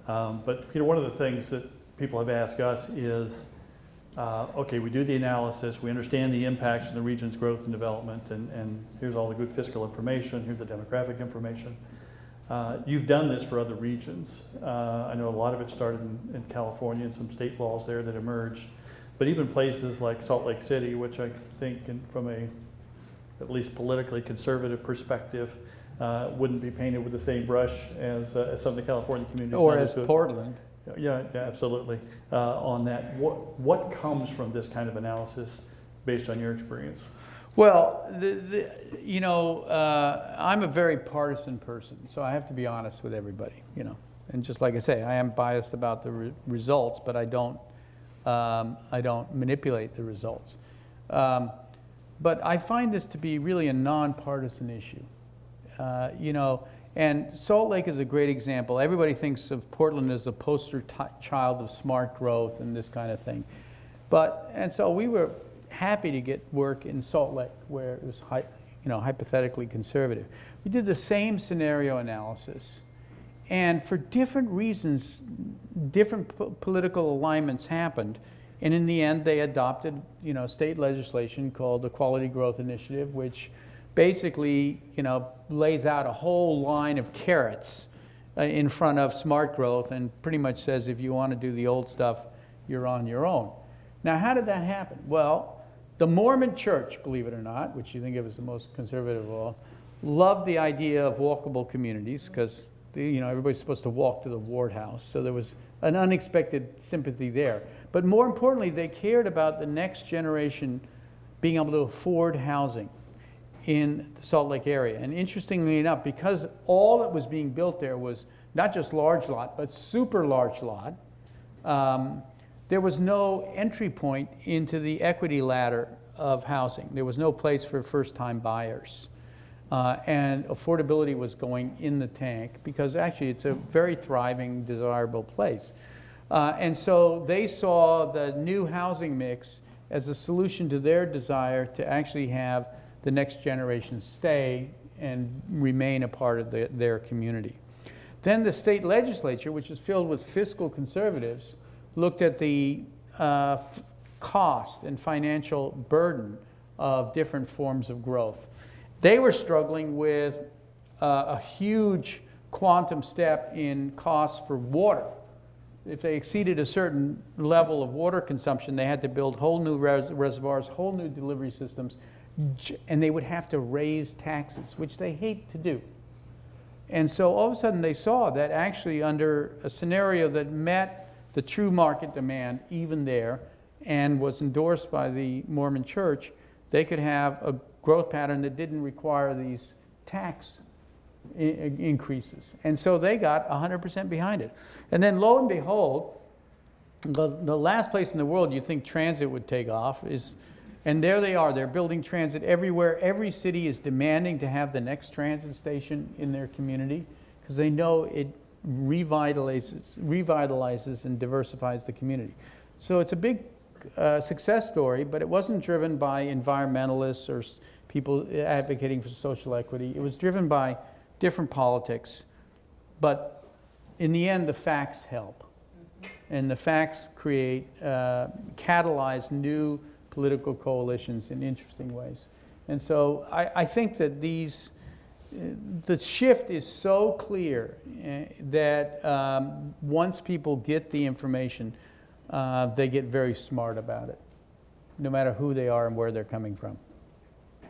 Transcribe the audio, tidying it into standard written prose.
But one of the things that people have asked us is, okay, we do the analysis, we understand the impacts of the region's growth and development, and here's all the good fiscal information, here's the demographic information. You've done this for other regions. I know a lot of it started in California and some state laws there that emerged, but even places like Salt Lake City, which I think from a at least politically conservative perspective, wouldn't be painted with the same brush as some of the California communities. Or as Portland. Yeah, absolutely. On that, what comes from this kind of analysis based on your experience? Well, I'm a very partisan person, so I have to be honest with everybody, And just like I say, I am biased about the results, but I don't manipulate the results. But I find this to be really a nonpartisan issue, And Salt Lake is a great example. Everybody thinks of Portland as a poster child of smart growth and this kind of thing. And so we were happy to get work in Salt Lake, where it was hypothetically conservative. We did the same scenario analysis. And for different reasons, different political alignments happened. And in the end, they adopted, state legislation called the Quality Growth Initiative, which basically, lays out a whole line of carrots in front of smart growth and pretty much says, if you want to do the old stuff, you're on your own. Now, how did that happen? Well, the Mormon Church, believe it or not, which you think of as the most conservative of all, loved the idea of walkable communities because, everybody's supposed to walk to the ward house. So there was an unexpected sympathy there. But more importantly, they cared about the next generation being able to afford housing in the Salt Lake area. And interestingly enough, because all that was being built there was not just large lot, but super large lot, there was no entry point into the equity ladder of housing. There was no place for first-time buyers. And affordability was going in the tank because actually it's a very thriving, desirable place. And so they saw the new housing mix as a solution to their desire to actually have the next generation stay and remain a part of their community. Then the state legislature, which is filled with fiscal conservatives, looked at the cost and financial burden of different forms of growth. They were struggling with a huge quantum step in costs for water. If they exceeded a certain level of water consumption, they had to build whole new reservoirs, whole new delivery systems, and they would have to raise taxes, which they hate to do. And so all of a sudden they saw that actually under a scenario that met the true market demand even there and was endorsed by the Mormon Church, they could have a growth pattern that didn't require these tax increases. And so they got 100% behind it. And then lo and behold, the last place in the world you'd think transit would take off is, and there they are, they're building transit everywhere. Every city is demanding to have the next transit station in their community because they know it revitalizes and diversifies the community. So it's a big success story, but it wasn't driven by environmentalists or people advocating for social equity. It was driven by different politics, but in the end, the facts help. And the facts catalyze new political coalitions in interesting ways. And so I think that the shift is so clear that once people get the information, they get very smart about it, no matter who they are and where they're coming from.